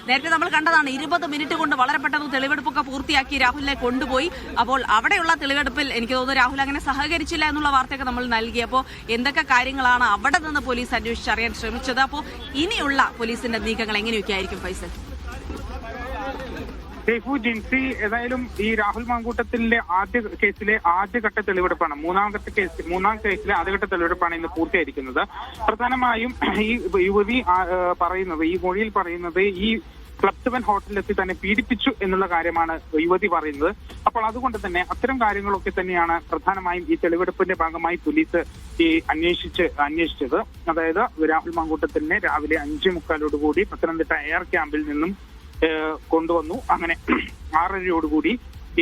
നേരത്തെ നമ്മൾ കണ്ടതാണ് 20 മിനിറ്റ് കൊണ്ട് വളരെ പെട്ടെന്ന് തെളിവെടുപ്പൊക്കെ പൂർത്തിയാക്കി രാഹുലിനെ കൊണ്ടുപോയി. അപ്പോൾ അവിടെയുള്ള തെളിവെടുപ്പിൽ എനിക്ക് തോന്നുന്നു രാഹുൽ അങ്ങനെ സഹകരിച്ചില്ല എന്നുള്ള വാർത്തയൊക്കെ നമ്മൾ നൽകി. അപ്പോൾ എന്തൊക്കെ കാര്യങ്ങളാണ് അവിടെ നിന്ന് പോലീസ് അന്വേഷിച്ചറിയാൻ ശ്രമിച്ചത്? അപ്പോൾ ഇനിയുള്ള പോലീസിന്റെ നീക്കങ്ങൾ എങ്ങനെയൊക്കെ ആയിരിക്കും ഫൈസൽ? ജിൻസി, ഏതായാലും ഈ രാഹുൽ മാങ്കൂട്ടത്തിന്റെ കേസിലെ ആദ്യഘട്ട തെളിവെടുപ്പാണ്, മൂന്നാം കേസിലെ ആദ്യഘട്ട തെളിവെടുപ്പാണ് ഇന്ന് പൂർത്തിയായിരിക്കുന്നത്. പ്രധാനമായും ഈ യുവതി പറയുന്നത്, ഈ മൊഴിയിൽ പറയുന്നത് ഈ ക്ലബ് 7 ഹോട്ടലിലെത്തി തന്നെ പീഡിപ്പിച്ചു എന്നുള്ള കാര്യമാണ് യുവതി പറയുന്നത്. അപ്പോൾ അതുകൊണ്ട് തന്നെ അത്തരം കാര്യങ്ങളൊക്കെ തന്നെയാണ് പ്രധാനമായും ഈ തെളിവെടുപ്പിന്റെ ഭാഗമായി പോലീസ് ഈ അന്വേഷിച്ചത്. അതായത് രാഹുൽ മാങ്കൂട്ടത്തിനെ രാവിലെ 5:45 പത്തനംതിട്ട എയർ ക്യാമ്പിൽ നിന്നും കൊണ്ടുവന്നു. അങ്ങനെ 6:30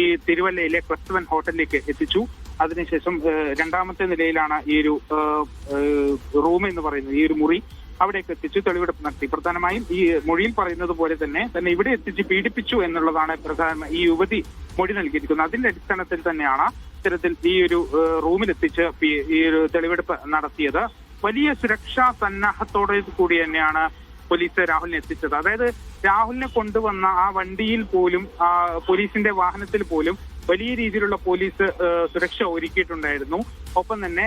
ഈ തിരുവല്ലയിലെ ക്ലബ് 7 ഹോട്ടലിലേക്ക് എത്തിച്ചു. അതിനുശേഷം രണ്ടാമത്തെ നിലയിലാണ് ഈ ഒരു റൂം എന്ന് പറയുന്നത്, ഈ ഒരു മുറി, അവിടേക്ക് എത്തിച്ചു തെളിവെടുപ്പ് നടത്തി. പ്രധാനമായും ഈ മൊഴിയിൽ പറയുന്നത് പോലെ തന്നെ ഇവിടെ എത്തിച്ച് പീഡിപ്പിച്ചു എന്നുള്ളതാണ് ഈ യുവതി മൊഴി നൽകിയിരിക്കുന്നത്. അതിന്റെ അടിസ്ഥാനത്തിൽ തന്നെയാണ് ഇത്തരത്തിൽ ഈ ഒരു റൂമിലെത്തിച്ച് ഈ ഒരു തെളിവെടുപ്പ് നടത്തിയത്. വലിയ സുരക്ഷാ സന്നാഹത്തോടെ കൂടി തന്നെയാണ് പോലീസ് രാഹുലിനെ എത്തിച്ചത്. അതായത് രാഹുലിനെ കൊണ്ടുവന്ന ആ വണ്ടിയിൽ പോലും, പോലീസിന്റെ വാഹനത്തിൽ പോലും വലിയ രീതിയിലുള്ള പോലീസ് സുരക്ഷ ഒരുക്കിയിട്ടുണ്ടായിരുന്നു. ഒപ്പം തന്നെ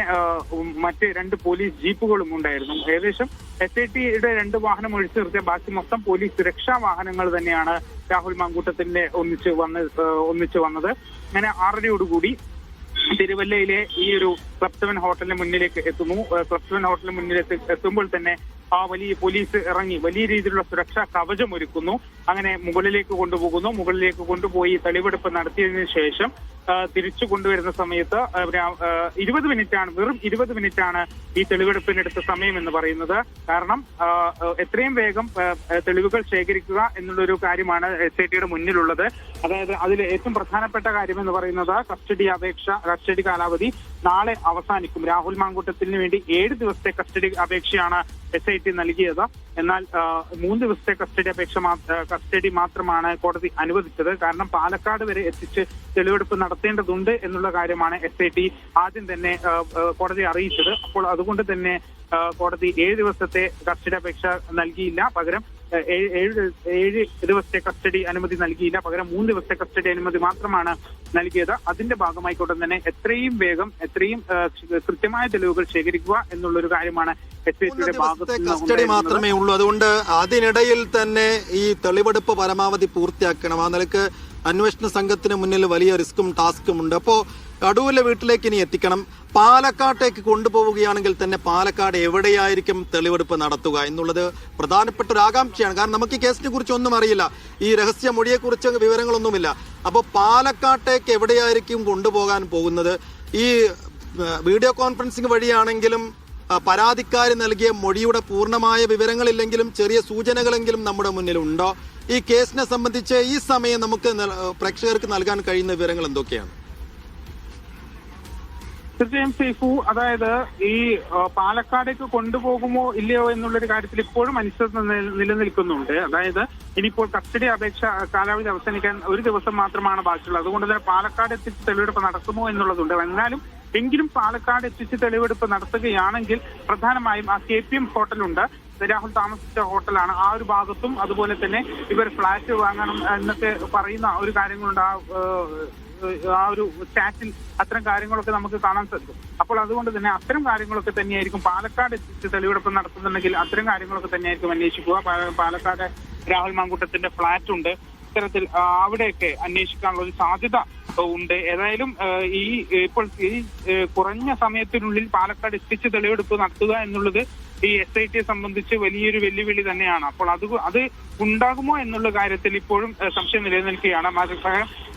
മറ്റ് 2 പോലീസ് ജീപ്പുകളും ഉണ്ടായിരുന്നു. ഏകദേശം SITയുടെ 2 വാഹനം ഒഴിച്ചു നിർത്തിയ ബാക്കി മൊത്തം പോലീസ് സുരക്ഷാ വാഹനങ്ങൾ തന്നെയാണ് രാഹുൽ മാങ്കൂട്ടത്തിന്റെ ഒന്നിച്ച് വന്നത്. അങ്ങനെ 6:30 തിരുവല്ലയിലെ ഈ ഒരു ക്ലബ് 7 ഹോട്ടലിന് മുന്നിലേക്ക് എത്തുന്നു. ക്ലബ് 7 ഹോട്ടലിന് മുന്നിലേക്ക് എത്തുമ്പോൾ തന്നെ ആ വലിയ പോലീസ് ഇറങ്ങി വലിയ രീതിയിലുള്ള സുരക്ഷാ കവചം ഒരുക്കുന്നു. അങ്ങനെ മുകളിലേക്ക് കൊണ്ടുപോയി തെളിവെടുപ്പ് നടത്തിയതിനു ശേഷം തിരിച്ചു കൊണ്ടുവരുന്ന സമയത്ത് 20 മിനിറ്റാണ്, വെറും 20 മിനിറ്റാണ് ഈ തെളിവെടുപ്പിനെടുത്ത സമയം എന്ന് പറയുന്നത്. കാരണം എത്രയും വേഗം തെളിവുകൾ ശേഖരിക്കുക എന്നുള്ളൊരു കാര്യമാണ് SITയുടെ മുന്നിലുള്ളത്. അതായത് അതിൽ ഏറ്റവും പ്രധാനപ്പെട്ട കാര്യം എന്ന് പറയുന്നത് കസ്റ്റഡി കാലാവധി നാളെ അവസാനിക്കും. രാഹുൽ മാങ്കൂട്ടത്തിന് വേണ്ടി 7 ദിവസത്തെ കസ്റ്റഡി അപേക്ഷയാണ് SIT നൽകിയത്. എന്നാൽ 3 ദിവസത്തെ കസ്റ്റഡി മാത്രമാണ് കോടതി അനുവദിച്ചത്. കാരണം പാലക്കാട് വരെ എത്തിച്ച് തെളിവെടുപ്പ് നടത്തേണ്ടതുണ്ട് എന്നുള്ള കാര്യമാണ് SIT ആദ്യം തന്നെ കോടതി അറിയിച്ചത്. അപ്പോൾ അതുകൊണ്ട് തന്നെ കോടതി 7 ദിവസത്തെ കസ്റ്റഡി അപേക്ഷ നൽകിയില്ല, പകരം 7 ദിവസത്തെ കസ്റ്റഡി അനുമതി നൽകിയില്ല, പകരം 3 ദിവസത്തെ കസ്റ്റഡി അനുമതി മാത്രമാണ് നൽകിയത്. അതിന്റെ ഭാഗമായിക്കോട്ടെ തന്നെ എത്രയും വേഗം കൃത്യമായ തെളിവുകൾ ശേഖരിക്കുക എന്നുള്ളൊരു കാര്യമാണ് SITയുടെ ഭാഗത്ത് കസ്റ്റഡി മാത്രമേ ഉള്ളൂ. അതുകൊണ്ട് അതിനിടയിൽ തന്നെ ഈ തെളിവെടുപ്പ് പരമാവധി പൂർത്തിയാക്കണം. ആ നിലക്ക് അന്വേഷണ സംഘത്തിന് മുന്നിൽ വലിയ റിസ്ക്കും ടാസ്കും ഉണ്ട്. അപ്പോൾ അടൂരിലെ വീട്ടിലേക്ക് ഇനി എത്തിക്കണം. പാലക്കാട്ടേക്ക് കൊണ്ടുപോവുകയാണെങ്കിൽ തന്നെ പാലക്കാട് എവിടെയായിരിക്കും തെളിവെടുപ്പ് നടത്തുക എന്നുള്ളത് പ്രധാനപ്പെട്ട ഒരു ആകാംക്ഷയാണ്. കാരണം നമുക്ക് ഈ കേസിനെ കുറിച്ച് ഒന്നും അറിയില്ല, ഈ രഹസ്യ മൊഴിയെക്കുറിച്ച് വിവരങ്ങളൊന്നുമില്ല. അപ്പോൾ പാലക്കാട്ടേക്ക് എവിടെയായിരിക്കും കൊണ്ടുപോകാൻ പോകുന്നത്? ഈ വീഡിയോ കോൺഫറൻസിംഗ് വഴിയാണെങ്കിലും പരാതിക്കാരി നൽകിയ മൊഴിയുടെ പൂർണ്ണമായ വിവരങ്ങളില്ലെങ്കിലും ചെറിയ സൂചനകളെങ്കിലും നമ്മുടെ മുന്നിലുണ്ടോ? ഈ കേസിനെ സംബന്ധിച്ച് ഈ സമയം നമുക്ക് പ്രേക്ഷകർക്ക് നൽകാൻ കഴിയുന്ന വിവരങ്ങൾ എന്തൊക്കെയാണ്? തീർച്ചയായും സൈഫു, അതായത് ഈ പാലക്കാടേക്ക് കൊണ്ടുപോകുമോ ഇല്ലയോ എന്നുള്ളൊരു കാര്യത്തിൽ ഇപ്പോഴും അനിശ്ചിതത്വം നിലനിൽക്കുന്നുണ്ട്. അതായത് ഇനിയിപ്പോൾ കസ്റ്റഡി അപേക്ഷ കാലാവധി അവസാനിക്കാൻ 1 ദിവസം മാത്രമാണ് ബാക്കിയുള്ളത്. അതുകൊണ്ട് തന്നെ പാലക്കാട് എത്തിച്ച് തെളിവെടുപ്പ് നടത്തുമോ എന്നുള്ളതുണ്ട്. എങ്കിലും പാലക്കാട് എത്തിച്ച് തെളിവെടുപ്പ് നടത്തുകയാണെങ്കിൽ പ്രധാനമായും ആ KPM ഹോട്ടലുണ്ട്, രാഹുൽ താമസിച്ച ഹോട്ടലാണ്, ആ ഒരു ഭാഗത്തും അതുപോലെ തന്നെ ഇവർ ഫ്ലാറ്റ് വാങ്ങണം എന്നൊക്കെ പറയുന്ന ഒരു കാര്യങ്ങളുണ്ട്. ആ ഒരു ചാറ്റിൽ അത്തരം കാര്യങ്ങളൊക്കെ നമുക്ക് കാണാൻ സാധിക്കും. അപ്പോൾ അതുകൊണ്ട് തന്നെ അത്തരം കാര്യങ്ങളൊക്കെ തന്നെയായിരിക്കും പാലക്കാട് എത്തിച്ച് തെളിവെടുപ്പ് നടത്തുന്നുണ്ടെങ്കിൽ അത്തരം കാര്യങ്ങളൊക്കെ തന്നെയായിരിക്കും അന്വേഷിക്കുക. പാലക്കാട് രാഹുൽ മാങ്കൂട്ടത്തിന്റെ ഫ്ലാറ്റ് ഉണ്ട്, ഇത്തരത്തിൽ അവിടെയൊക്കെ അന്വേഷിക്കാനുള്ള ഒരു സാധ്യത ഉണ്ട്. ഏതായാലും ഇപ്പോൾ കുറഞ്ഞ സമയത്തിനുള്ളിൽ പാലക്കാട് എത്തിച്ച് തെളിവെടുപ്പ് നടത്തുക എന്നുള്ളത് ഈ SITയെ സംബന്ധിച്ച് വലിയൊരു വെല്ലുവിളി തന്നെയാണ്. അപ്പോൾ അത് ഉണ്ടാകുമോ എന്നുള്ള കാര്യത്തിൽ ഇപ്പോഴും സംശയം നിലനിൽക്കുകയാണ്.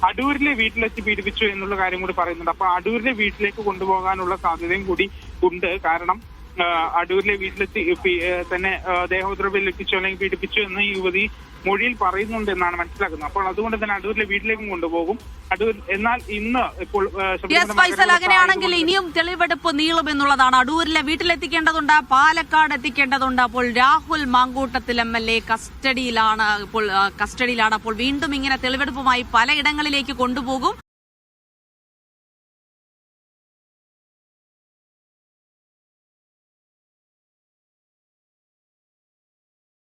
അടൂരിലെ വീട്ടിലെത്തി പീഡിപ്പിച്ചു എന്നുള്ള കാര്യം കൂടി പറയുന്നുണ്ട്. അപ്പൊ അടൂരിലെ വീട്ടിലേക്ക് കൊണ്ടുപോകാനുള്ള സാധ്യതയും കൂടി ഉണ്ട്. കാരണം അടൂരിലെ വീട്ടിലെത്തി തന്നെ ദേഹോദ്രവ്യം ലഭിച്ചു അല്ലെങ്കിൽ പീഡിപ്പിച്ചു എന്ന് യുവതി മൊഴിയിൽ പറയുന്നുണ്ട് എന്നാണ് മനസ്സിലാക്കുന്നത്. അപ്പോൾ അതുകൊണ്ട് തന്നെ അടൂരിലെ വീട്ടിലേക്കും കൊണ്ടുപോകും. എന്നാൽ ഇന്ന് ഇപ്പോൾ അങ്ങനെയാണെങ്കിൽ ഇനിയും തെളിവെടുപ്പ് നീളും എന്നുള്ളതാണ്. അടൂരിലെ വീട്ടിലെത്തിക്കേണ്ടതുണ്ട്, പാലക്കാട് എത്തിക്കേണ്ടതുണ്ട്. അപ്പോൾ രാഹുൽ മാങ്കൂട്ടത്തിൽ MLA കസ്റ്റഡിയിലാണ്. അപ്പോൾ വീണ്ടും ഇങ്ങനെ തെളിവെടുപ്പുമായി പലയിടങ്ങളിലേക്ക് കൊണ്ടുപോകും.